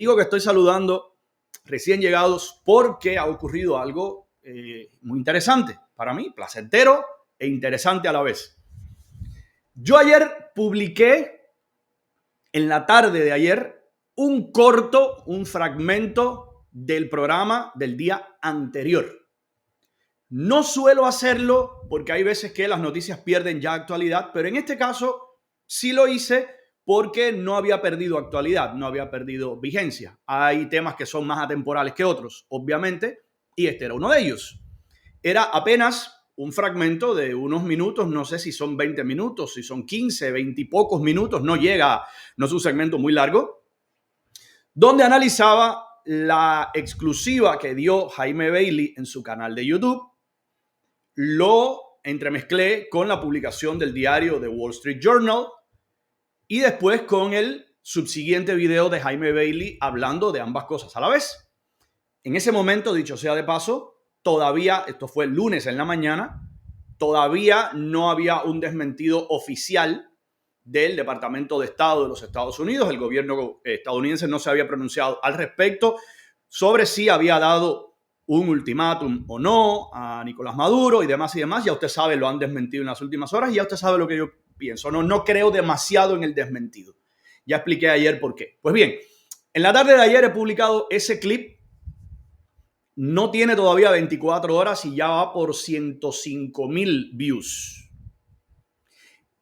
Digo que estoy saludando recién llegados porque ha ocurrido algo muy interesante para mí, placentero e interesante a la vez. Yo ayer publiqué, en la tarde de ayer, un corto, un fragmento del programa del día anterior. No suelo hacerlo porque hay veces que las noticias pierden ya actualidad, pero en este caso sí lo hice porque no había perdido actualidad, no había perdido vigencia. Hay temas que son más atemporales que otros, obviamente, y este era uno de ellos. Era apenas un fragmento de unos minutos, no sé si son 20 minutos, si son 15, 20 y pocos minutos, no es un segmento muy largo, donde analizaba la exclusiva que dio Jaime Bailey en su canal de YouTube. Lo entremezclé con la publicación del diario The Wall Street Journal y después con el subsiguiente video de Jaime Bailey hablando de ambas cosas a la vez. En ese momento, dicho sea de paso, todavía, esto fue el lunes en la mañana, todavía no había un desmentido oficial del Departamento de Estado de los Estados Unidos. El gobierno estadounidense no se había pronunciado al respecto sobre si había dado un ultimátum o no a Nicolás Maduro y demás y demás. Ya usted sabe, lo han desmentido en las últimas horas y ya usted sabe lo que yo pienso. No creo demasiado en el desmentido. Ya expliqué ayer por qué. Pues bien, en la tarde de ayer he publicado ese clip. No tiene todavía 24 horas y ya va por 105,000 views.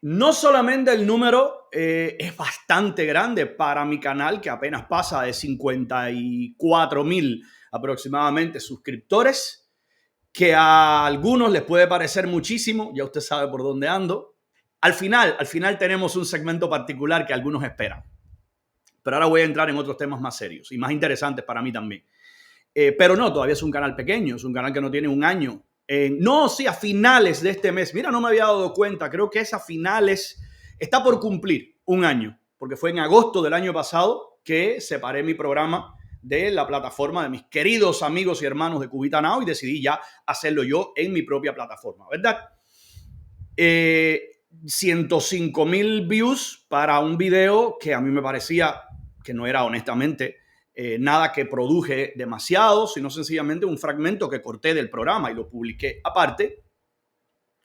No solamente el número es bastante grande para mi canal, que apenas pasa de 54,000 aproximadamente suscriptores, que a algunos les puede parecer muchísimo, ya usted sabe por dónde ando. Al final tenemos un segmento particular que algunos esperan. Pero ahora voy a entrar en otros temas más serios y más interesantes para mí también. Pero no, todavía es un canal pequeño, es un canal que no tiene un año. A finales de este mes. Mira, no me había dado cuenta. Creo que es a finales, está por cumplir un año, porque fue en agosto del año pasado que separé mi programa de la plataforma de mis queridos amigos y hermanos de Cubita Now y decidí ya hacerlo yo en mi propia plataforma, ¿verdad? 105,000 views para un video que a mí me parecía que no era honestamente nada que produje demasiado, sino sencillamente un fragmento que corté del programa y lo publiqué aparte.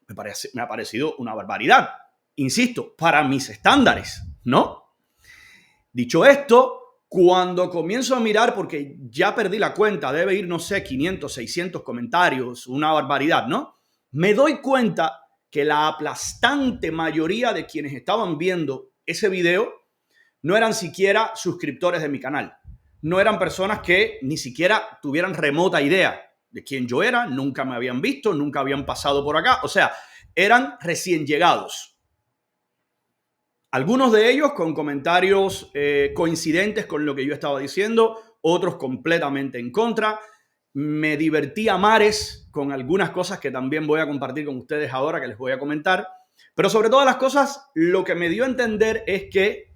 Me ha parecido una barbaridad. Insisto, para mis estándares, ¿no? Dicho esto, cuando comienzo a mirar, porque ya perdí la cuenta, debe ir, no sé, 500, 600 comentarios, una barbaridad, ¿no? Me doy cuenta que la aplastante mayoría de quienes estaban viendo ese video no eran siquiera suscriptores de mi canal. No eran personas que ni siquiera tuvieran remota idea de quién yo era, nunca me habían visto, nunca habían pasado por acá. O sea, eran recién llegados. Algunos de ellos con comentarios coincidentes con lo que yo estaba diciendo, otros completamente en contra. Me divertí a mares con algunas cosas que también voy a compartir con ustedes ahora, que les voy a comentar. Pero sobre todas las cosas, lo que me dio a entender es que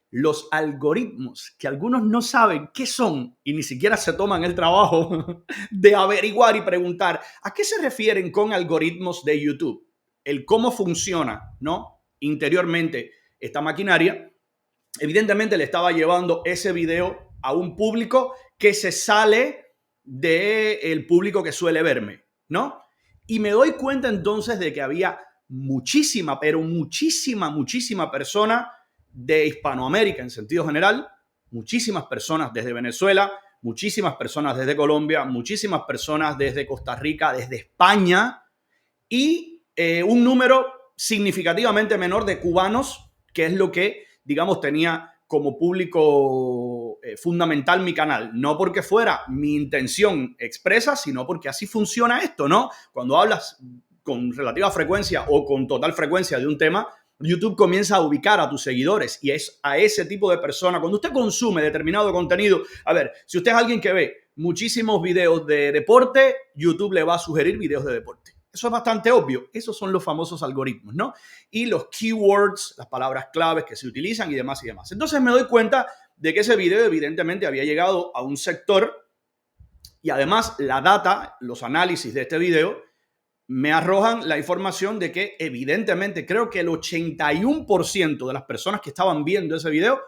los algoritmos, que algunos no saben qué son y ni siquiera se toman el trabajo de averiguar y preguntar a qué se refieren con algoritmos de YouTube, el cómo funciona, ¿no? Interiormente esta maquinaria, evidentemente le estaba llevando ese video a un público que se sale del público que suele verme, ¿no? Y me doy cuenta entonces de que había muchísima, pero muchísima persona de Hispanoamérica en sentido general, muchísimas personas desde Venezuela, muchísimas personas desde Colombia, muchísimas personas desde Costa Rica, desde España y un número significativamente menor de cubanos, que es lo que, digamos, tenía como público fundamental mi canal. No porque fuera mi intención expresa, sino porque así funciona esto, ¿no? Cuando hablas con relativa frecuencia o con total frecuencia de un tema, YouTube comienza a ubicar a tus seguidores y es a ese tipo de persona. Cuando usted consume determinado contenido, a ver, si usted es alguien que ve muchísimos videos de deporte, YouTube le va a sugerir videos de deporte. Eso es bastante obvio. Esos son los famosos algoritmos, ¿no? Y los keywords, las palabras claves que se utilizan y demás y demás. Entonces me doy cuenta de que ese video evidentemente había llegado a un sector y además la data, los análisis de este video me arrojan la información de que evidentemente creo que el 81% de las personas que estaban viendo ese video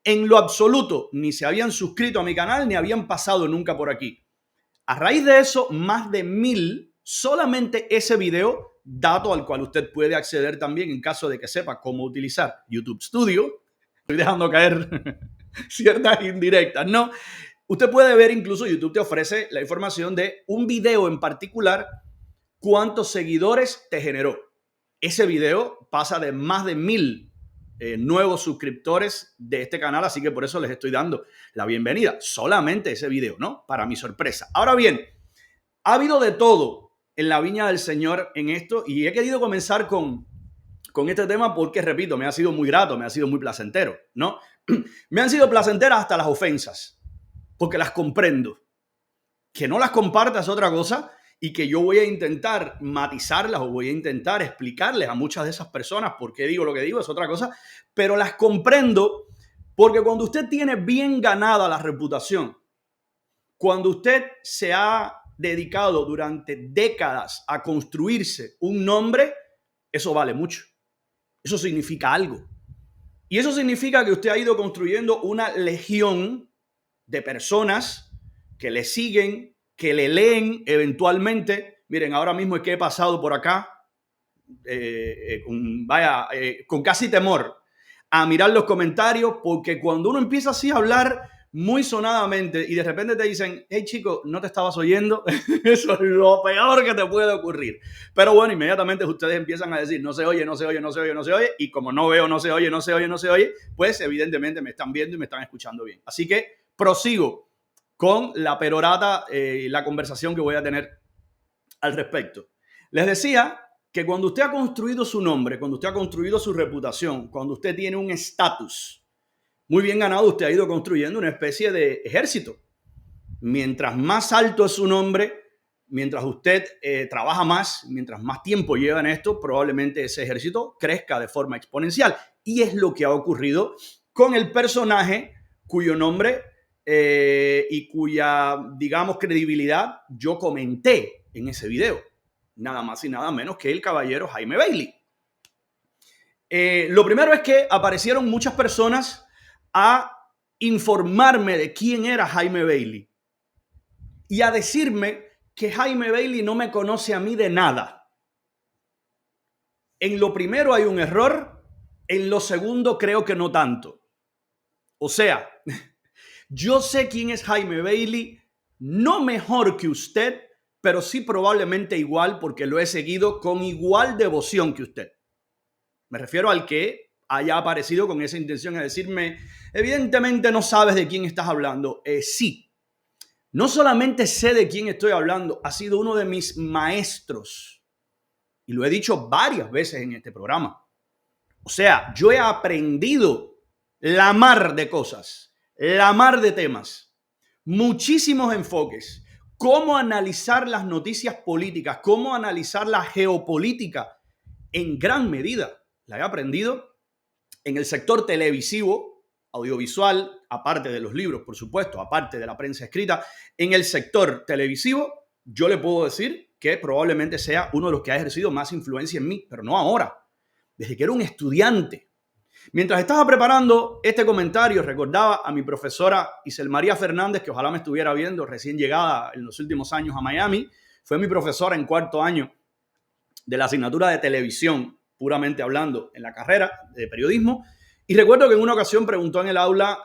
en lo absoluto ni se habían suscrito a mi canal ni habían pasado nunca por aquí. A raíz de eso, más de 1000, solamente ese video, dato al cual usted puede acceder también en caso de que sepa cómo utilizar YouTube Studio. Estoy dejando caer ciertas indirectas, ¿no? Usted puede ver, incluso YouTube te ofrece la información de un video en particular, cuántos seguidores te generó. Ese video pasa de más de 1000 nuevos suscriptores de este canal, así que por eso les estoy dando la bienvenida. Solamente ese video, ¿no? Para mi sorpresa. Ahora bien, ha habido de todo en la viña del Señor en esto y he querido comenzar con este tema porque, repito, me ha sido muy grato, me ha sido muy placentero, ¿no? Me han sido placenteras hasta las ofensas, porque las comprendo. Que no las compartas es otra cosa y que yo voy a intentar matizarlas o voy a intentar explicarles a muchas de esas personas por qué digo lo que digo es otra cosa, pero las comprendo porque cuando usted tiene bien ganada la reputación, cuando usted se ha dedicado durante décadas a construirse un nombre, eso vale mucho. Eso significa algo. Y eso significa que usted ha ido construyendo una legión de personas que le siguen, que le leen eventualmente. Miren, ahora mismo es que he pasado por acá, con casi temor a mirar los comentarios, porque cuando uno empieza así a hablar muy sonadamente y de repente te dicen, hey chico, no te estabas oyendo, eso es lo peor que te puede ocurrir. Pero bueno, inmediatamente ustedes empiezan a decir, no se oye, no se oye, no se oye, no se oye, y como no veo, no se oye, no se oye, no se oye, pues evidentemente me están viendo y me están escuchando bien. Así que prosigo con la perorata, la conversación que voy a tener al respecto. Les decía que cuando usted ha construido su nombre, cuando usted ha construido su reputación, cuando usted tiene un estatus muy bien ganado, usted ha ido construyendo una especie de ejército. Mientras más alto es su nombre, mientras usted trabaja más, mientras más tiempo lleva en esto, probablemente ese ejército crezca de forma exponencial. Y es lo que ha ocurrido con el personaje cuyo nombre y cuya, digamos, credibilidad yo comenté en ese video. Nada más y nada menos que el caballero Jaime Bailey. Lo primero es que aparecieron muchas personas a informarme de quién era Jaime Bailey y a decirme que Jaime Bailey no me conoce a mí de nada. En lo primero hay un error, en lo segundo creo que no tanto. O sea, yo sé quién es Jaime Bailey, no mejor que usted, pero sí probablemente igual porque lo he seguido con igual devoción que usted. Me refiero al que haya aparecido con esa intención de decirme, evidentemente no sabes de quién estás hablando. Sí, no solamente sé de quién estoy hablando, ha sido uno de mis maestros. Y lo he dicho varias veces en este programa. O sea, yo he aprendido la mar de cosas, la mar de temas, muchísimos enfoques, cómo analizar las noticias políticas, cómo analizar la geopolítica en gran medida. La he aprendido en el sector televisivo, audiovisual, aparte de los libros, por supuesto, aparte de la prensa escrita. En el sector televisivo, yo le puedo decir que probablemente sea uno de los que ha ejercido más influencia en mí, pero no ahora, desde que era un estudiante. Mientras estaba preparando este comentario, recordaba a mi profesora Isel María Fernández, que ojalá me estuviera viendo, recién llegada en los últimos años a Miami. Fue mi profesora en cuarto año de la asignatura de televisión, puramente hablando, en la carrera de periodismo. Y recuerdo que en una ocasión preguntó en el aula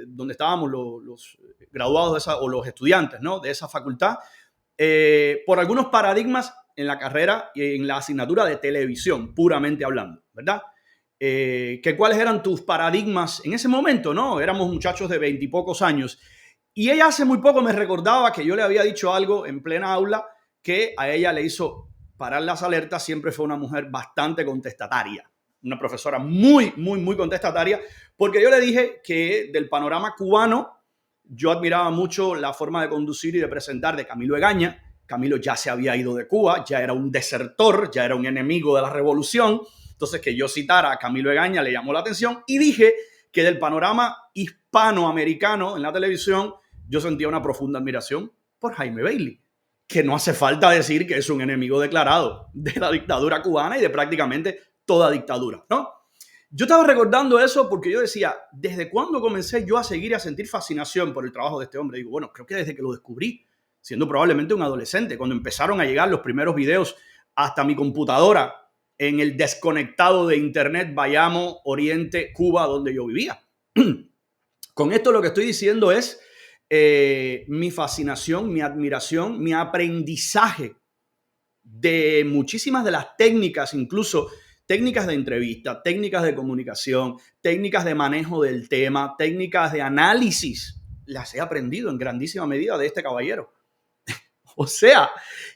donde estábamos los graduados de esa, o los estudiantes, ¿no?, de esa facultad, por algunos paradigmas en la carrera y en la asignatura de televisión, puramente hablando, ¿verdad? Que cuáles eran tus paradigmas en ese momento, ¿no? Éramos muchachos de 20 y pocos años. Y ella hace muy poco me recordaba que yo le había dicho algo en plena aula que a ella le hizo parar las alertas. Siempre fue una mujer bastante contestataria, una profesora muy, muy, muy contestataria, porque yo le dije que del panorama cubano yo admiraba mucho la forma de conducir y de presentar de Camilo Egaña. Camilo ya se había ido de Cuba, ya era un desertor, ya era un enemigo de la revolución. Entonces, que yo citara a Camilo Egaña le llamó la atención y dije que del panorama hispanoamericano en la televisión yo sentía una profunda admiración por Jaime Bailey, que no hace falta decir que es un enemigo declarado de la dictadura cubana y de prácticamente toda dictadura, ¿no? Yo estaba recordando eso porque yo decía, ¿desde cuándo comencé yo a seguir y a sentir fascinación por el trabajo de este hombre? Digo, bueno, creo que desde que lo descubrí, siendo probablemente un adolescente, cuando empezaron a llegar los primeros videos hasta mi computadora en el desconectado de internet Bayamo, Oriente, Cuba, donde yo vivía. Con esto lo que estoy diciendo es mi fascinación, mi admiración, mi aprendizaje de muchísimas de las técnicas, incluso técnicas de entrevista, técnicas de comunicación, técnicas de manejo del tema, técnicas de análisis, las he aprendido en grandísima medida de este caballero. O sea,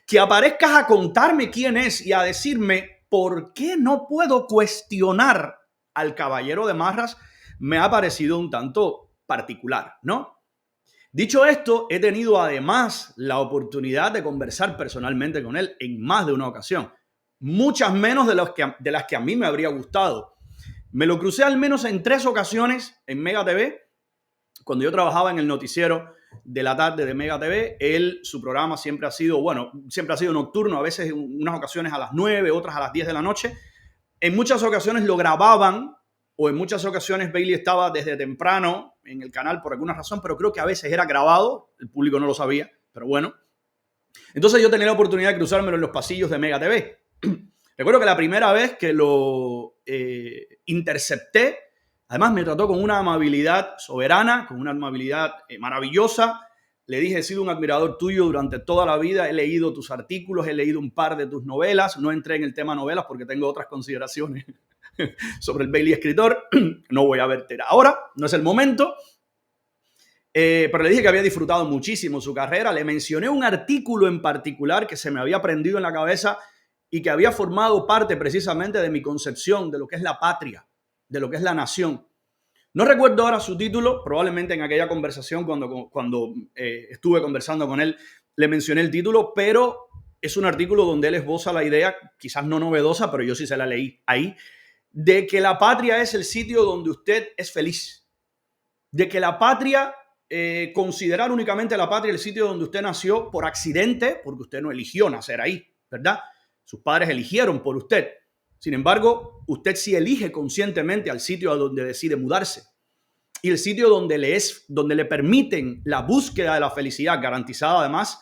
que aparezcas a contarme quién es y a decirme por qué no puedo cuestionar al caballero de Marras, me ha parecido un tanto particular, ¿no? Dicho esto, he tenido además la oportunidad de conversar personalmente con él en más de una ocasión. Muchas menos de las que a mí me habría gustado. Me lo crucé al menos en 3 ocasiones en Mega TV, cuando yo trabajaba en el noticiero de la tarde de Mega TV. Su programa siempre ha sido nocturno, a veces en unas ocasiones a las 9, otras a las 10 de la noche. En muchas ocasiones lo grababan, o en muchas ocasiones Bailey estaba desde temprano en el canal por alguna razón, pero creo que a veces era grabado, el público no lo sabía, pero bueno. Entonces yo tenía la oportunidad de cruzármelo en los pasillos de Mega TV. Recuerdo que la primera vez que lo intercepté, además me trató con una amabilidad soberana, con una amabilidad maravillosa. Le dije, he sido un admirador tuyo durante toda la vida, he leído tus artículos, he leído un par de tus novelas, no entré en el tema novelas porque tengo otras consideraciones sobre el Bailey escritor, no voy a verte ahora, no es el momento. Pero le dije que había disfrutado muchísimo su carrera, le mencioné un artículo en particular que se me había prendido en la cabeza y que había formado parte precisamente de mi concepción de lo que es la patria, de lo que es la nación. No recuerdo ahora su título, probablemente en aquella conversación cuando estuve conversando con él le mencioné el título, pero es un artículo donde él esboza la idea, quizás no novedosa, pero yo sí se la leí ahí, de que la patria es el sitio donde usted es feliz, de que la patria, considerar únicamente la patria el sitio donde usted nació por accidente, porque usted no eligió nacer ahí, ¿verdad? Sus padres eligieron por usted. Sin embargo, usted sí elige conscientemente al sitio a donde decide mudarse. Y el sitio donde le permiten la búsqueda de la felicidad, garantizada además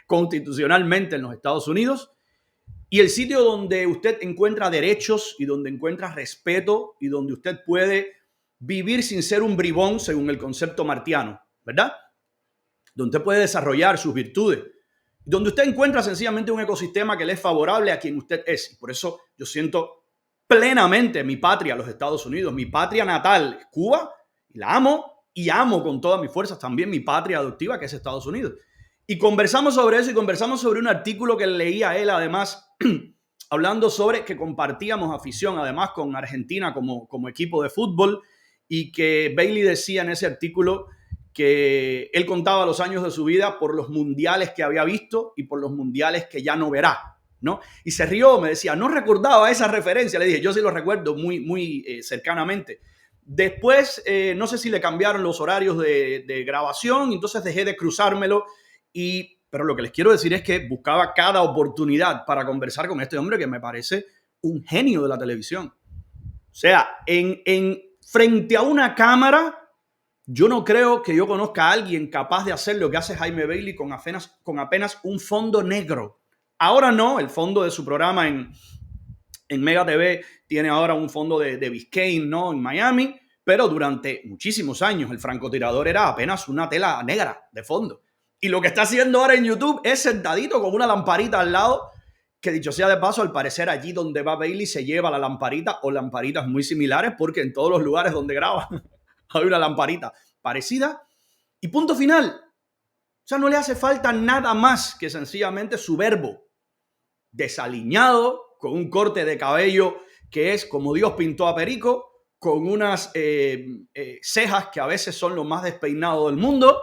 constitucionalmente en los Estados Unidos. Y el sitio donde usted encuentra derechos y donde encuentra respeto y donde usted puede vivir sin ser un bribón, según el concepto martiano, ¿verdad? Donde usted puede desarrollar sus virtudes. Donde usted encuentra sencillamente un ecosistema que le es favorable a quien usted es. Y por eso yo siento plenamente mi patria, los Estados Unidos, mi patria natal, Cuba, y la amo y amo con todas mis fuerzas también mi patria adoptiva, que es Estados Unidos. Y conversamos sobre eso y conversamos sobre un artículo que leía él, además, hablando sobre que compartíamos afición, además, con Argentina como equipo de fútbol, y que Bailey decía en ese artículo que él contaba los años de su vida por los mundiales que había visto y por los mundiales que ya no verá, ¿no? Y se rió, me decía, no recordaba esa referencia. Le dije, yo sí lo recuerdo muy cercanamente. Después, no sé si le cambiaron los horarios de grabación, entonces dejé de cruzármelo. Pero lo que les quiero decir es que buscaba cada oportunidad para conversar con este hombre que me parece un genio de la televisión. O sea, frente a una cámara, yo no creo que yo conozca a alguien capaz de hacer lo que hace Jaime Bailey con apenas un fondo negro. Ahora no, el fondo de su programa en Mega TV tiene ahora un fondo de Biscayne, ¿no? En Miami, pero durante muchísimos años el francotirador era apenas una tela negra de fondo. Y lo que está haciendo ahora en YouTube es sentadito con una lamparita al lado, que dicho sea de paso, al parecer allí donde va Bailey se lleva la lamparita o lamparitas muy similares, porque en todos los lugares donde graba hay una lamparita parecida. Y punto final. O sea, no le hace falta nada más que sencillamente su verbo desaliñado, con un corte de cabello que es como Dios pintó a Perico, con unas cejas que a veces son lo más despeinado del mundo,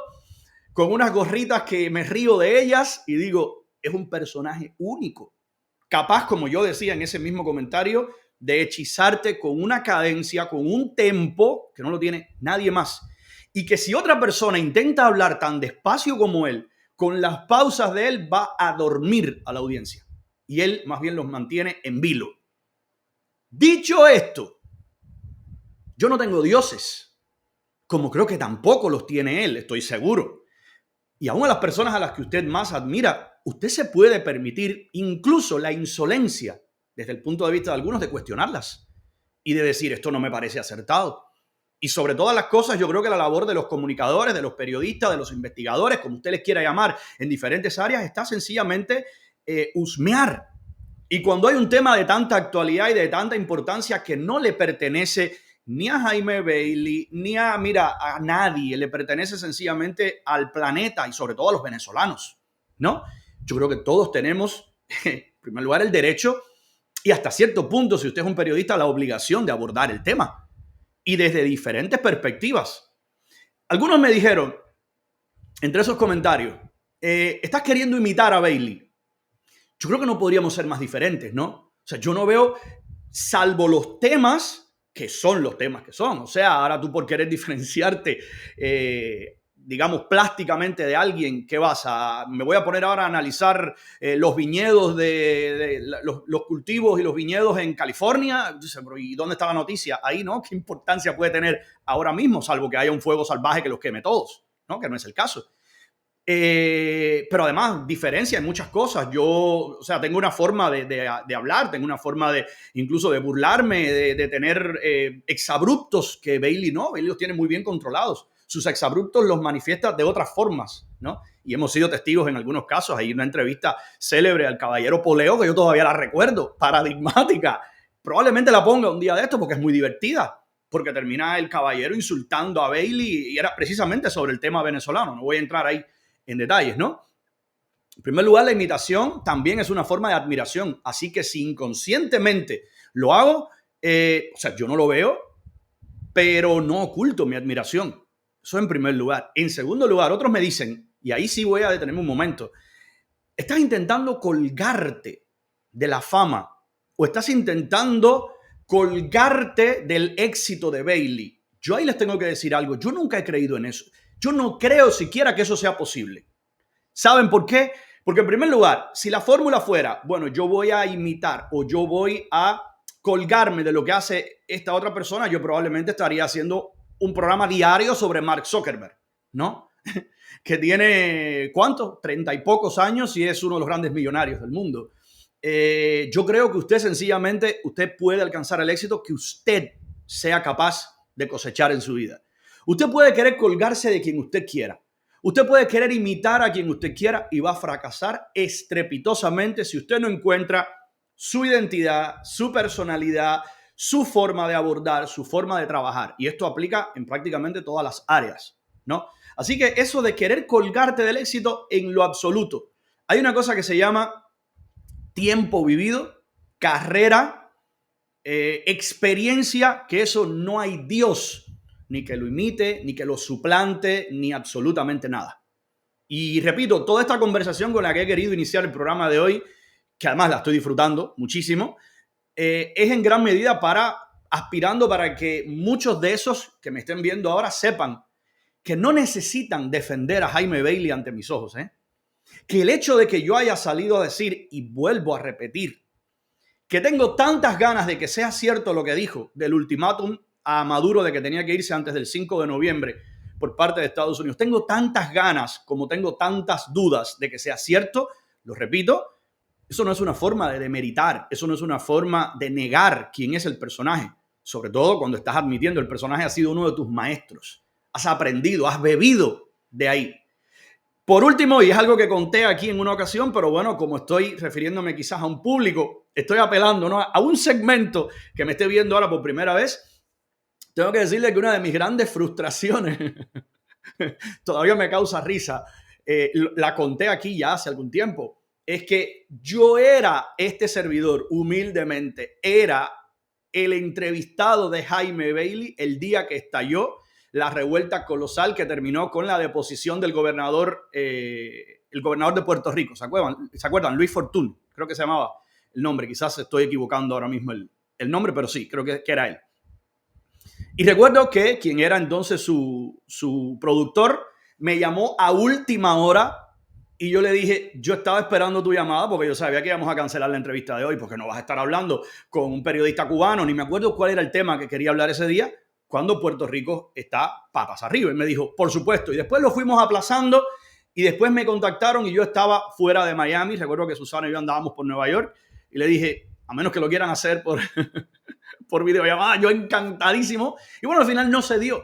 con unas gorritas que me río de ellas y digo, es un personaje único, capaz, como yo decía en ese mismo comentario, de hechizarte con una cadencia, con un tempo que no lo tiene nadie más. Y que si otra persona intenta hablar tan despacio como él, con las pausas de él, va a dormir a la audiencia. Y él más bien los mantiene en vilo. Dicho esto, Yo no tengo dioses, como creo que tampoco los tiene él, estoy seguro. Y aún a las personas a las que usted más admira, usted se puede permitir incluso la insolencia, desde el punto de vista de algunos, de cuestionarlas y de decir, esto no me parece acertado. Y sobre todas las cosas, yo creo que la labor de los comunicadores, de los periodistas, de los investigadores, como usted les quiera llamar, en diferentes áreas, está sencillamente husmear. Y cuando hay un tema de tanta actualidad y de tanta importancia que no le pertenece ni a Jaime Bailey, ni a nadie, le pertenece sencillamente al planeta y sobre todo a los venezolanos, ¿no? Yo creo que todos tenemos, en primer lugar, el derecho y hasta cierto punto, si usted es un periodista, la obligación de abordar el tema y desde diferentes perspectivas. Algunos me dijeron, entre esos comentarios, estás queriendo imitar a Bailey. Yo creo que no podríamos ser más diferentes, ¿no? O sea, yo no veo, salvo los temas que son los temas que son. O sea, ahora tú por querer diferenciarte, digamos, plásticamente de alguien, ¿qué vas a? Me voy a poner ahora a analizar los viñedos, los cultivos y los viñedos en California. ¿Y dónde está la noticia? Ahí, ¿no? ¿Qué importancia puede tener ahora mismo? Salvo que haya un fuego salvaje que los queme todos, ¿no? Que no es el caso. Pero además diferencia en muchas cosas. Yo, o sea, tengo una forma de hablar, tengo una forma de incluso de burlarme, de tener exabruptos que Bailey no. Bailey los tiene muy bien controlados. Sus exabruptos los manifiesta de otras formas, ¿no? Y hemos sido testigos en algunos casos. Hay una entrevista célebre al caballero Poleo que yo todavía la recuerdo, paradigmática. Probablemente la ponga un día de esto porque es muy divertida. Porque termina el caballero insultando a Bailey y era precisamente sobre el tema venezolano. No voy a entrar ahí en detalles, ¿no? En primer lugar, la imitación también es una forma de admiración, así que si inconscientemente lo hago, o sea, yo no lo veo, pero no oculto mi admiración. Eso en primer lugar. En segundo lugar, otros me dicen, y ahí sí voy a detenerme un momento, ¿estás intentando colgarte de la fama o estás intentando colgarte del éxito de Bailey? Yo ahí les tengo que decir algo, yo nunca he creído en eso. Yo no creo siquiera que eso sea posible. ¿Saben por qué? Porque en primer lugar, si la fórmula fuera, bueno, yo voy a imitar o yo voy a colgarme de lo que hace esta otra persona, yo probablemente estaría haciendo un programa diario sobre Mark Zuckerberg, ¿no? Que tiene, ¿cuánto? 30 y pocos años y es uno de los grandes millonarios del mundo. Yo creo que usted sencillamente, usted puede alcanzar el éxito que usted sea capaz de cosechar en su vida. Usted puede querer colgarse de quien usted quiera. Usted puede querer imitar a quien usted quiera y va a fracasar estrepitosamente si usted no encuentra su identidad, su personalidad, su forma de abordar, su forma de trabajar. Y esto aplica en prácticamente todas las áreas, ¿no? Así que eso de querer colgarte del éxito en lo absoluto. Hay una cosa que se llama tiempo vivido, carrera, experiencia, que eso no hay Dios ni que lo imite, ni que lo suplante, ni absolutamente nada. Y repito, toda esta conversación con la que he querido iniciar el programa de hoy, que además la estoy disfrutando muchísimo, es en gran medida aspirando para que muchos de esos que me estén viendo ahora sepan que no necesitan defender a Jaime Bailey ante mis ojos, que el hecho de que yo haya salido a decir, y vuelvo a repetir, que tengo tantas ganas de que sea cierto lo que dijo del ultimátum a Maduro de que tenía que irse antes del 5 de noviembre por parte de Estados Unidos. Tengo tantas ganas como tengo tantas dudas de que sea cierto, lo repito, eso no es una forma de demeritar, eso no es una forma de negar quién es el personaje, sobre todo cuando estás admitiendo el personaje ha sido uno de tus maestros, has aprendido, has bebido de ahí. Por último, y es algo que conté aquí en una ocasión, pero bueno, como estoy refiriéndome quizás a un público, estoy apelando, ¿no?, a un segmento que me esté viendo ahora por primera vez, tengo que decirle que una de mis grandes frustraciones, todavía me causa risa, la conté aquí ya hace algún tiempo, es que yo era este servidor, humildemente, era el entrevistado de Jaime Bailey el día que estalló la revuelta colosal que terminó con la deposición del gobernador, el gobernador de Puerto Rico. ¿Se acuerdan? Luis Fortuny, creo que se llamaba el nombre. Quizás estoy equivocando ahora mismo el nombre, pero sí, creo que era él. Y recuerdo que quien era entonces su productor me llamó a última hora y yo le dije, yo estaba esperando tu llamada porque yo sabía que íbamos a cancelar la entrevista de hoy porque no vas a estar hablando con un periodista cubano, ni me acuerdo cuál era el tema que quería hablar ese día. cuando Puerto Rico está patas arriba. Y me dijo, por supuesto. Y después lo fuimos aplazando y después me contactaron y yo estaba fuera de Miami. Recuerdo que Susana y yo andábamos por Nueva York y le dije, a menos que lo quieran hacer por videollamada, yo encantadísimo. Y bueno, al final no se dio.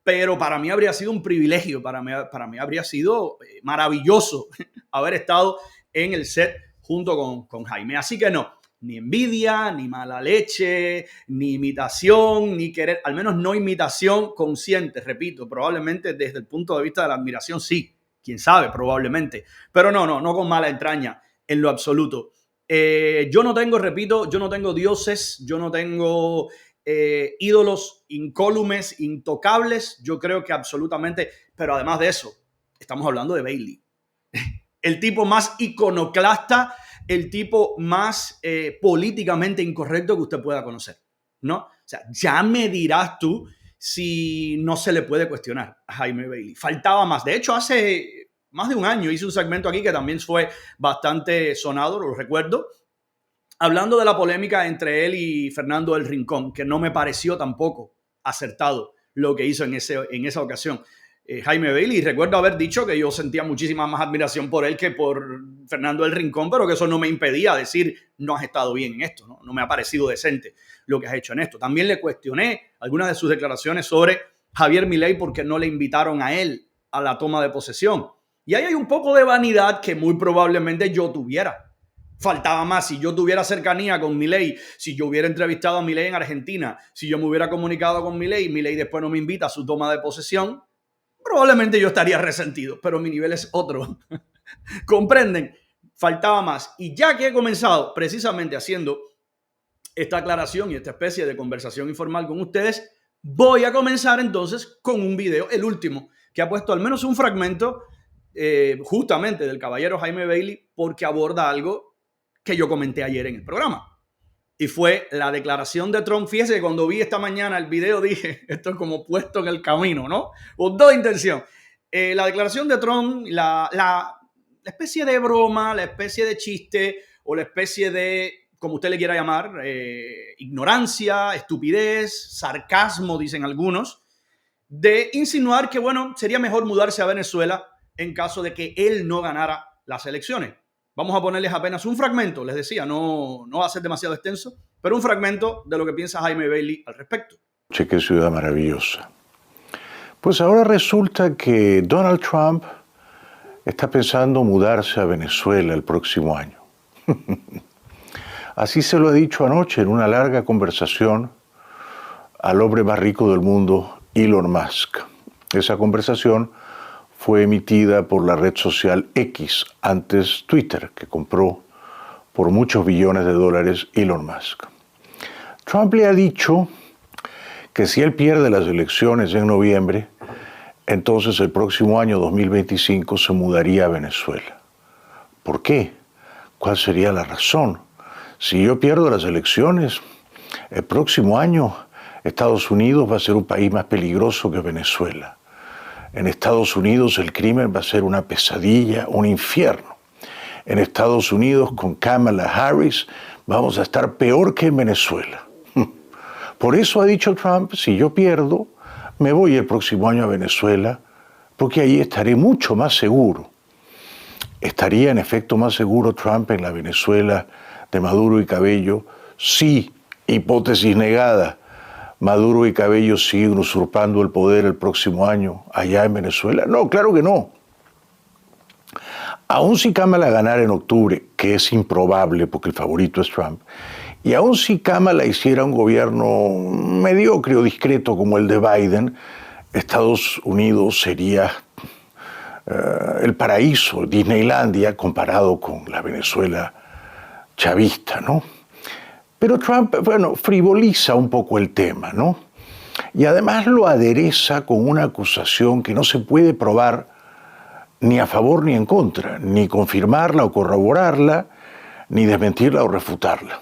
Pero para mí habría sido un privilegio, para mí habría sido maravilloso haber estado en el set junto con Jaime. Así que no, ni envidia, ni mala leche, ni imitación, ni querer, al menos no imitación consciente, repito, probablemente desde el punto de vista de la admiración, sí, quién sabe, probablemente. Pero no con mala entraña en lo absoluto. Yo no tengo dioses, yo no tengo ídolos incólumes, intocables. Yo creo que absolutamente, pero además de eso, estamos hablando de Bailey. El tipo más iconoclasta, el tipo más políticamente incorrecto que usted pueda conocer, ¿no? O sea, ya me dirás tú si no se le puede cuestionar a Jaime Bailey. Faltaba más. De hecho, hace más de un año hice un segmento aquí que también fue bastante sonado, lo recuerdo, hablando de la polémica entre él y Fernando del Rincón, que no me pareció tampoco acertado lo que hizo en esa ocasión Jaime Bailey. Recuerdo haber dicho que yo sentía muchísima más admiración por él que por Fernando del Rincón, pero que eso no me impedía decir no has estado bien en esto, no me ha parecido decente lo que has hecho en esto. También le cuestioné algunas de sus declaraciones sobre Javier Milei porque no le invitaron a él a la toma de posesión. Y ahí hay un poco de vanidad que muy probablemente yo tuviera. Faltaba más. Si yo tuviera cercanía con Milei, si yo hubiera entrevistado a Milei en Argentina, si yo me hubiera comunicado con Milei después no me invita a su toma de posesión, probablemente yo estaría resentido, pero mi nivel es otro. ¿Comprenden? Faltaba más. Y ya que he comenzado precisamente haciendo esta aclaración y esta especie de conversación informal con ustedes, voy a comenzar entonces con un video, el último, que ha puesto al menos un fragmento justamente del caballero Jaime Bailey, porque aborda algo que yo comenté ayer en el programa. Y fue la declaración de Trump. Fíjese que cuando vi esta mañana el video dije, esto es como puesto en el camino, ¿no? Con toda intención. La declaración de Trump, la especie de broma, la especie de chiste o la especie de, como usted le quiera llamar, ignorancia, estupidez, sarcasmo, dicen algunos, de insinuar que, bueno, sería mejor mudarse a Venezuela en caso de que él no ganara las elecciones. Vamos a ponerles apenas un fragmento, les decía, no va a ser demasiado extenso, pero un fragmento de lo que piensa Jaime Bailey al respecto. Che, qué ciudad maravillosa. Pues ahora resulta que Donald Trump está pensando mudarse a Venezuela el próximo año. Así se lo ha dicho anoche en una larga conversación al hombre más rico del mundo, Elon Musk. Esa conversación fue emitida por la red social X, antes Twitter, que compró por muchos billones de dólares Elon Musk. Trump le ha dicho que si él pierde las elecciones en noviembre, entonces el próximo año 2025 se mudaría a Venezuela. ¿Por qué? ¿Cuál sería la razón? Si yo pierdo las elecciones, el próximo año Estados Unidos va a ser un país más peligroso que Venezuela. En Estados Unidos el crimen va a ser una pesadilla, un infierno. En Estados Unidos con Kamala Harris vamos a estar peor que en Venezuela. Por eso ha dicho Trump, si yo pierdo, me voy el próximo año a Venezuela, porque ahí estaré mucho más seguro. ¿Estaría en efecto más seguro Trump en la Venezuela de Maduro y Cabello? Sí, hipótesis negada. ¿Maduro y Cabello siguen usurpando el poder el próximo año allá en Venezuela? No, claro que no. Aun si Kamala ganara en octubre, que es improbable porque el favorito es Trump, y aun si Kamala hiciera un gobierno mediocre o discreto como el de Biden, Estados Unidos sería el paraíso, Disneylandia, comparado con la Venezuela chavista, ¿no? Pero Trump, frivoliza un poco el tema, ¿no? Y además lo adereza con una acusación que no se puede probar ni a favor ni en contra, ni confirmarla o corroborarla, ni desmentirla o refutarla.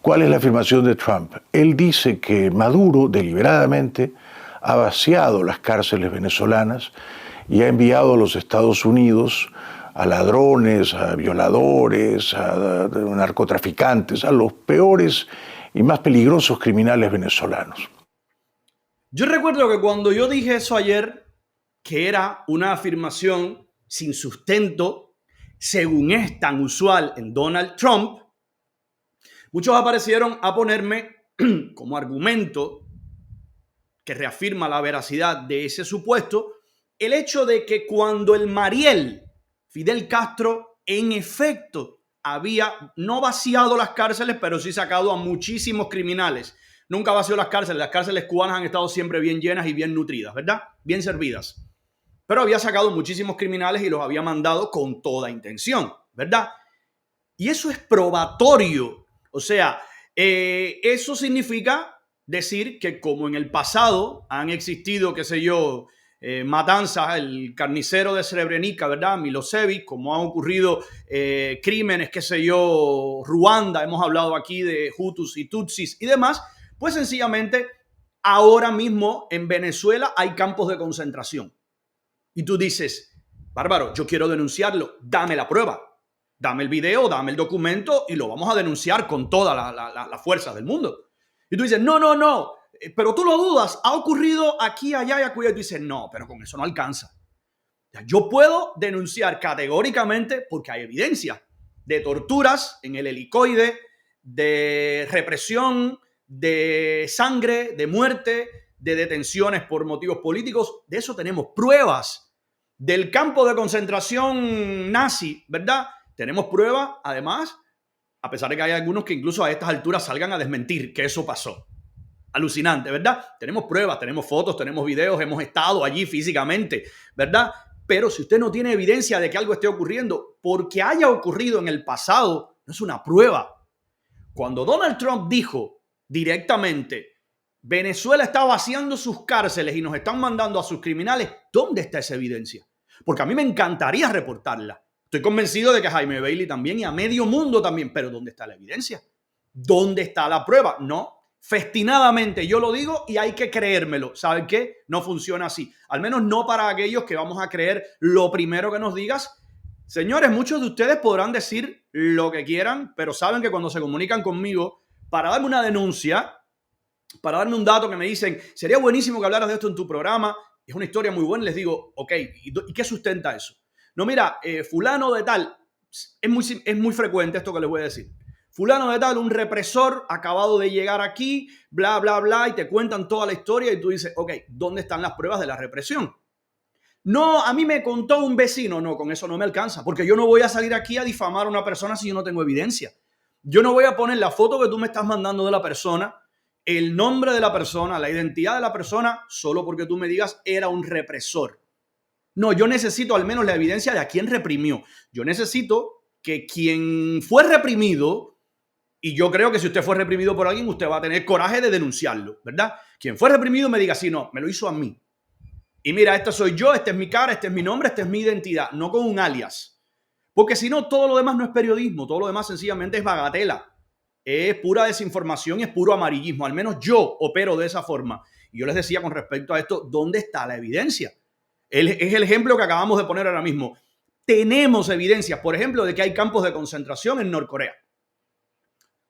¿Cuál es la afirmación de Trump? Él dice que Maduro deliberadamente ha vaciado las cárceles venezolanas y ha enviado a los Estados Unidos a ladrones, a violadores, a narcotraficantes, a los peores y más peligrosos criminales venezolanos. Yo recuerdo que cuando yo dije eso ayer, que era una afirmación sin sustento, según es tan usual en Donald Trump, muchos aparecieron a ponerme como argumento que reafirma la veracidad de ese supuesto, el hecho de que cuando el Mariel, Fidel Castro, en efecto había no vaciado las cárceles, pero sí sacado a muchísimos criminales. Nunca vació las cárceles cubanas han estado siempre bien llenas y bien nutridas, ¿verdad? Bien servidas. Pero había sacado muchísimos criminales y los había mandado con toda intención, ¿verdad? Y eso es probatorio. O sea, eso significa decir que como en el pasado han existido, qué sé yo, matanzas, el carnicero de Srebrenica, ¿verdad? Milosevic, como han ocurrido crímenes, qué sé yo, Ruanda, hemos hablado aquí de Hutus y Tutsis y demás, pues sencillamente ahora mismo en Venezuela hay campos de concentración. Y tú dices, bárbaro, yo quiero denunciarlo, dame la prueba, dame el video, dame el documento y lo vamos a denunciar con toda la fuerza del mundo. Y tú dices, no, pero tú lo dudas, ha ocurrido aquí, allá y acullá. Y tú dices, no, pero con eso no alcanza. Yo puedo denunciar categóricamente porque hay evidencia de torturas en el helicoide, de represión, de sangre, de muerte, de detenciones por motivos políticos. De eso tenemos pruebas. Del campo de concentración nazi, ¿verdad? Tenemos pruebas, además, a pesar de que hay algunos que incluso a estas alturas salgan a desmentir que eso pasó. Alucinante, ¿verdad? Tenemos pruebas, tenemos fotos, tenemos videos, hemos estado allí físicamente, ¿verdad? Pero si usted no tiene evidencia de que algo esté ocurriendo, porque haya ocurrido en el pasado, no es una prueba. Cuando Donald Trump dijo directamente, Venezuela está vaciando sus cárceles y nos están mandando a sus criminales, ¿dónde está esa evidencia? Porque a mí me encantaría reportarla. Estoy convencido de que a Jaime Bailey también y a medio mundo también, pero ¿dónde está la evidencia? ¿Dónde está la prueba? No, festinadamente yo lo digo y hay que creérmelo. ¿Saben qué? No funciona así. Al menos no para aquellos que vamos a creer lo primero que nos digas. Señores, muchos de ustedes podrán decir lo que quieran, pero saben que cuando se comunican conmigo para darme una denuncia, para darme un dato que me dicen, sería buenísimo que hablaras de esto en tu programa, es una historia muy buena, les digo, ok, ¿y qué sustenta eso? No, mira, fulano de tal, es muy frecuente esto que les voy a decir. Fulano de tal, un represor acabado de llegar aquí, bla, bla, bla, y te cuentan toda la historia y tú dices, ok, ¿dónde están las pruebas de la represión? No, a mí me contó un vecino. No, con eso no me alcanza, porque yo no voy a salir aquí a difamar a una persona si yo no tengo evidencia. Yo no voy a poner la foto que tú me estás mandando de la persona, el nombre de la persona, la identidad de la persona, solo porque tú me digas era un represor. No, yo necesito al menos la evidencia de a quién reprimió. Yo necesito que quien fue reprimido, y yo creo que si usted fue reprimido por alguien, usted va a tener coraje de denunciarlo, ¿verdad? Quien fue reprimido me diga, sí, no, me lo hizo a mí. Y mira, esto soy yo, esta es mi cara, este es mi nombre, esta es mi identidad, no con un alias. Porque si no, todo lo demás no es periodismo, todo lo demás sencillamente es bagatela. Es pura desinformación, es puro amarillismo. Al menos yo opero de esa forma. Y yo les decía con respecto a esto, ¿dónde está la evidencia? Es el ejemplo que acabamos de poner ahora mismo. Tenemos evidencias, por ejemplo, de que hay campos de concentración en Norcorea.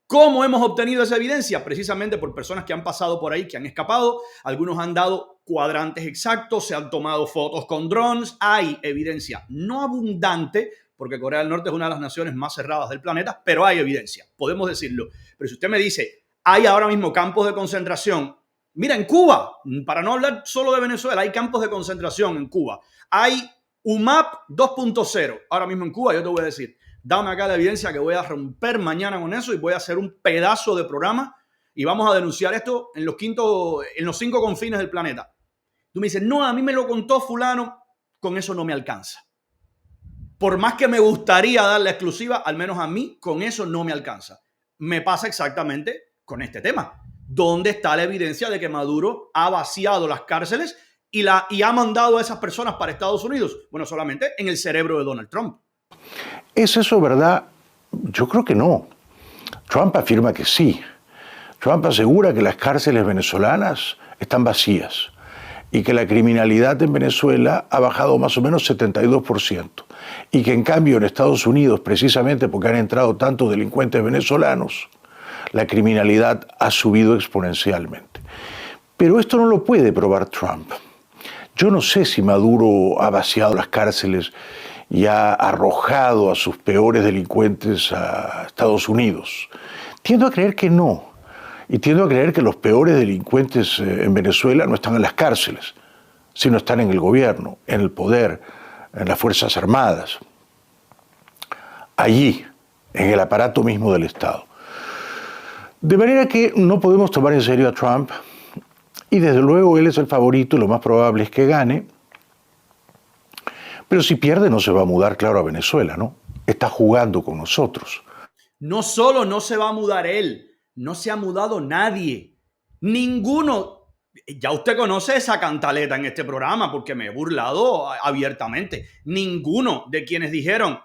¿Cómo hemos obtenido esa evidencia? Precisamente por personas que han pasado por ahí, que han escapado. Algunos han dado cuadrantes exactos, se han tomado fotos con drones. Hay evidencia no abundante, porque Corea del Norte es una de las naciones más cerradas del planeta, pero hay evidencia, podemos decirlo. Pero si usted me dice, hay ahora mismo campos de concentración, mira, en Cuba, para no hablar solo de Venezuela, hay campos de concentración en Cuba. Hay UMAP 2.0, ahora mismo en Cuba, yo te voy a decir, dame acá la evidencia que voy a romper mañana con eso y voy a hacer un pedazo de programa y vamos a denunciar esto en los 5 confines del planeta. Tú me dices, no, a mí me lo contó fulano, con eso no me alcanza. Por más que me gustaría dar la exclusiva, al menos a mí con eso no me alcanza. Me pasa exactamente con este tema. ¿Dónde está la evidencia de que Maduro ha vaciado las cárceles y ha mandado a esas personas para Estados Unidos? Bueno, solamente en el cerebro de Donald Trump. ¿Es eso verdad? Yo creo que no. Trump afirma que sí. Trump asegura que las cárceles venezolanas están vacías y que la criminalidad en Venezuela ha bajado más o menos 72%. Y que en cambio en Estados Unidos, precisamente porque han entrado tantos delincuentes venezolanos, la criminalidad ha subido exponencialmente. Pero esto no lo puede probar Trump. Yo no sé si Maduro ha vaciado las cárceles y ha arrojado a sus peores delincuentes a Estados Unidos. Tiendo a creer que no. Y tiendo a creer que los peores delincuentes en Venezuela no están en las cárceles, sino están en el gobierno, en el poder, en las Fuerzas Armadas, allí, en el aparato mismo del Estado. De manera que no podemos tomar en serio a Trump, y desde luego él es el favorito y lo más probable es que gane, pero si pierde no se va a mudar, claro, a Venezuela, ¿no? Está jugando con nosotros. No solo no se va a mudar él, no se ha mudado nadie. Ninguno. Ya usted conoce esa cantaleta en este programa porque me he burlado abiertamente. Ninguno de quienes dijeron,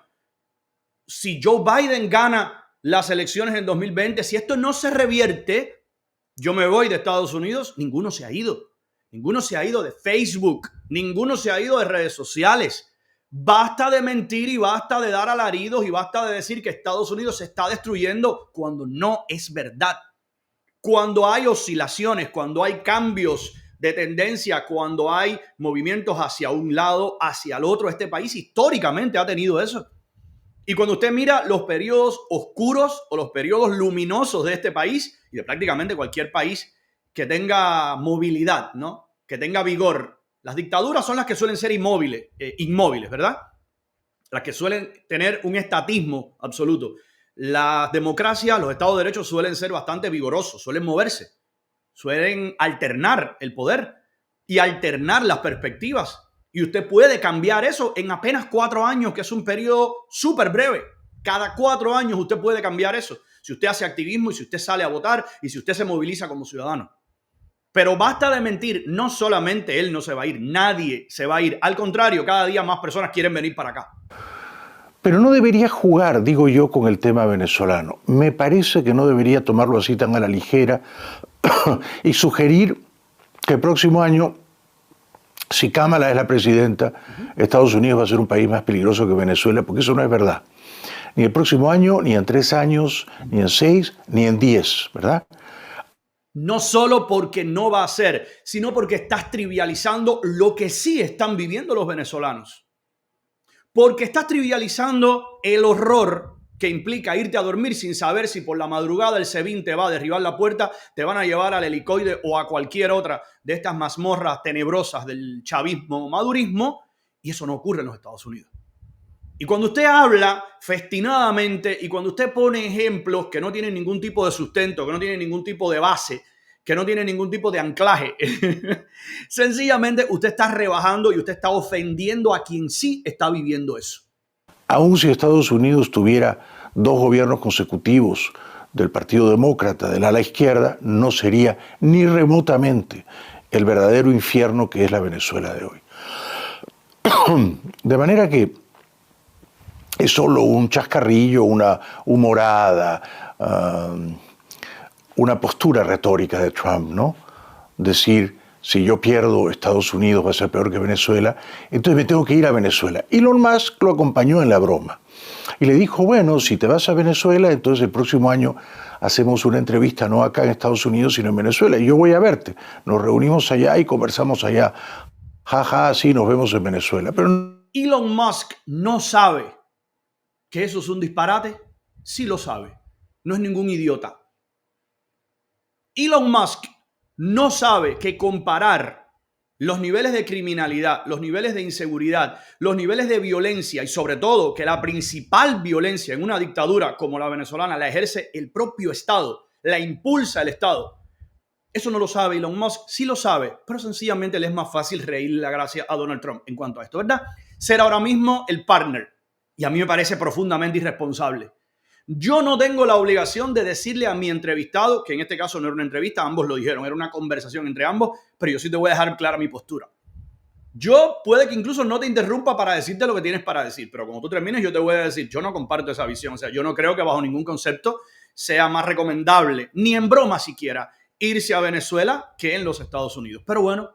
si Joe Biden gana las elecciones en 2020, si esto no se revierte, yo me voy de Estados Unidos, ninguno se ha ido. Ninguno se ha ido de Facebook, ninguno se ha ido de redes sociales. Basta de mentir y basta de dar alaridos y basta de decir que Estados Unidos se está destruyendo cuando no es verdad. Cuando hay oscilaciones, cuando hay cambios de tendencia, cuando hay movimientos hacia un lado, hacia el otro, este país históricamente ha tenido eso. Y cuando usted mira los periodos oscuros o los periodos luminosos de este país y de prácticamente cualquier país que tenga movilidad, ¿no? Que tenga vigor. Las dictaduras son las que suelen ser inmóviles, ¿verdad? Las que suelen tener un estatismo absoluto. Las democracias, los estados de derecho suelen ser bastante vigorosos, suelen moverse, suelen alternar el poder y alternar las perspectivas. Y usted puede cambiar eso en apenas 4 años, que es un periodo súper breve. Cada 4 años usted puede cambiar eso. Si usted hace activismo y si usted sale a votar y si usted se moviliza como ciudadano. Pero basta de mentir, no solamente él no se va a ir, nadie se va a ir. Al contrario, cada día más personas quieren venir para acá. Pero no debería jugar, digo yo, con el tema venezolano. Me parece que no debería tomarlo así tan a la ligera y sugerir que el próximo año, si Kamala es la presidenta, Estados Unidos va a ser un país más peligroso que Venezuela, porque eso no es verdad. Ni el próximo año, ni en 3 años, ni en 6, ni en 10, ¿verdad? No solo porque no va a ser, sino porque estás trivializando lo que sí están viviendo los venezolanos. Porque estás trivializando el horror que implica irte a dormir sin saber si por la madrugada el SEBIN te va a derribar la puerta, te van a llevar al helicoide o a cualquier otra de estas mazmorras tenebrosas del chavismo o madurismo, y eso no ocurre en los Estados Unidos. Y cuando usted habla festinadamente y cuando usted pone ejemplos que no tienen ningún tipo de sustento, que no tienen ningún tipo de base, que no tienen ningún tipo de anclaje, sencillamente usted está rebajando y usted está ofendiendo a quien sí está viviendo eso. Aun si Estados Unidos tuviera 2 gobiernos consecutivos del Partido Demócrata, del ala izquierda, no sería ni remotamente el verdadero infierno que es la Venezuela de hoy. De manera que es solo un chascarrillo, una humorada, una postura retórica de Trump, ¿no? Decir, si yo pierdo, Estados Unidos va a ser peor que Venezuela, entonces me tengo que ir a Venezuela. Elon Musk lo acompañó en la broma y le dijo, bueno, si te vas a Venezuela, entonces el próximo año hacemos una entrevista no acá en Estados Unidos, sino en Venezuela, y yo voy a verte. Nos reunimos allá y conversamos allá. Jaja, sí, nos vemos en Venezuela. Pero Elon Musk no sabe que eso es un disparate. Sí lo sabe. No es ningún idiota. Elon Musk no sabe que comparar los niveles de criminalidad, los niveles de inseguridad, los niveles de violencia y sobre todo que la principal violencia en una dictadura como la venezolana la ejerce el propio Estado, la impulsa el Estado. Eso no lo sabe Elon Musk, sí lo sabe, pero sencillamente le es más fácil reírle la gracia a Donald Trump en cuanto a esto, ¿verdad? Ser ahora mismo el partner. Y a mí me parece profundamente irresponsable. Yo no tengo la obligación de decirle a mi entrevistado, que en este caso no era una entrevista, ambos lo dijeron, era una conversación entre ambos, pero yo sí te voy a dejar clara mi postura. Yo puede que incluso no te interrumpa para decirte lo que tienes para decir, pero cuando tú termines yo te voy a decir, yo no comparto esa visión, o sea, yo no creo que bajo ningún concepto sea más recomendable, ni en broma siquiera, irse a Venezuela que en los Estados Unidos. Pero bueno,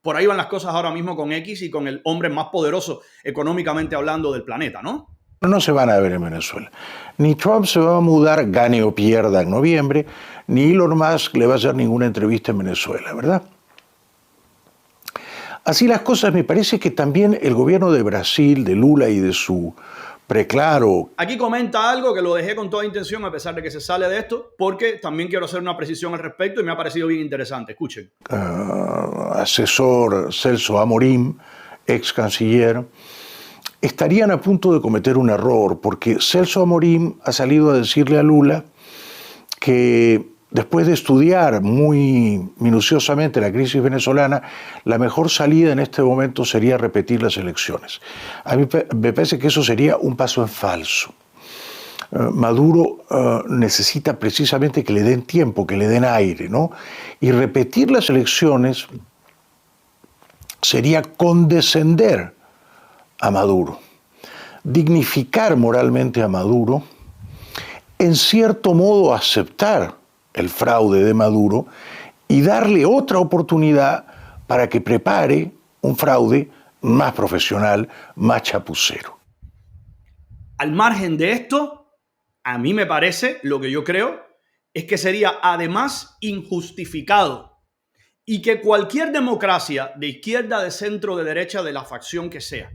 por ahí van las cosas ahora mismo con X y con el hombre más poderoso económicamente hablando del planeta, ¿no? No se van a ver en Venezuela. Ni Trump se va a mudar, gane o pierda en noviembre, ni Elon Musk le va a hacer ninguna entrevista en Venezuela, ¿verdad? Así las cosas, me parece que también el gobierno de Brasil, de Lula y de su preclaro. Aquí comenta algo que lo dejé con toda intención a pesar de que se sale de esto, porque también quiero hacer una precisión al respecto y me ha parecido bien interesante. Escuchen. Asesor Celso Amorim, ex canciller, estarían a punto de cometer un error, porque Celso Amorim ha salido a decirle a Lula que después de estudiar muy minuciosamente la crisis venezolana, la mejor salida en este momento sería repetir las elecciones. A mí me parece que eso sería un paso en falso. Maduro necesita precisamente que le den tiempo, que le den aire, ¿no? Y repetir las elecciones sería condescender a Maduro, dignificar moralmente a Maduro, en cierto modo aceptar el fraude de Maduro y darle otra oportunidad para que prepare un fraude más profesional, más chapucero. Al margen de esto, a mí me parece, lo que yo creo, es que sería además injustificado y que cualquier democracia de izquierda, de centro, de derecha, de la facción que sea,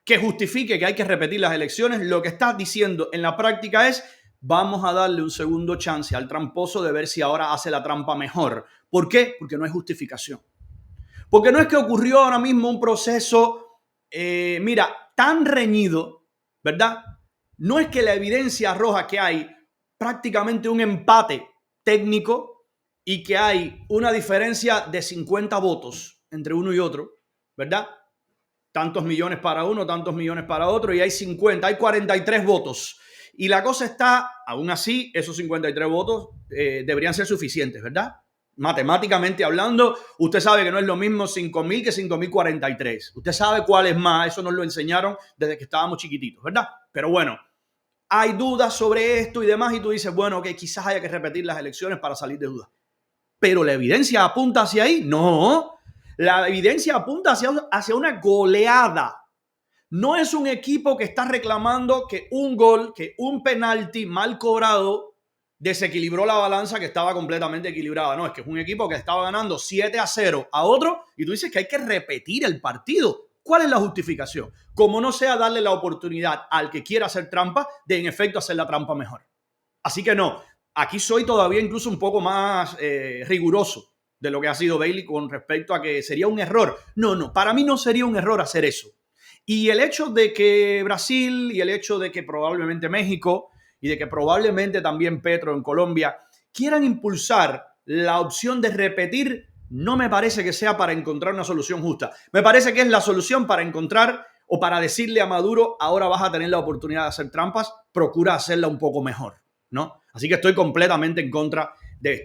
que justifique que hay que repetir las elecciones, lo que está diciendo en la práctica es: vamos a darle un segundo chance al tramposo de ver si ahora hace la trampa mejor. ¿Por qué? Porque no hay justificación. Porque no es que ocurrió ahora mismo un proceso, tan reñido, ¿verdad? No es que la evidencia arroja que hay prácticamente un empate técnico y que hay una diferencia de 50 votos entre uno y otro, ¿verdad? Tantos millones para uno, tantos millones para otro, y hay 50, hay 43 votos. Y la cosa está, aún así, esos 53 votos deberían ser suficientes, ¿verdad? Matemáticamente hablando, usted sabe que no es lo mismo 5.000 que 5.043. Usted sabe cuál es más, eso nos lo enseñaron desde que estábamos chiquititos, ¿verdad? Pero bueno, hay dudas sobre esto y demás, y tú dices, bueno, que quizás haya que repetir las elecciones para salir de dudas. Pero la evidencia apunta hacia ahí. No, la evidencia apunta hacia una goleada. No es un equipo que está reclamando que un gol, que un penalti mal cobrado desequilibró la balanza que estaba completamente equilibrada. No, es que es un equipo que estaba ganando 7-0 a otro y tú dices que hay que repetir el partido. ¿Cuál es la justificación? Como no sea darle la oportunidad al que quiera hacer trampa de en efecto hacer la trampa mejor. Así que no, aquí soy todavía incluso un poco más riguroso de lo que ha sido Bailey con respecto a que sería un error. No, para mí no sería un error hacer eso. Y el hecho de que Brasil y el hecho de que probablemente México y de que probablemente también Petro en Colombia quieran impulsar la opción de repetir, no me parece que sea para encontrar una solución justa. Me parece que es la solución para encontrar o para decirle a Maduro: ahora vas a tener la oportunidad de hacer trampas, procura hacerla un poco mejor, ¿no? Así que estoy completamente en contra de esto.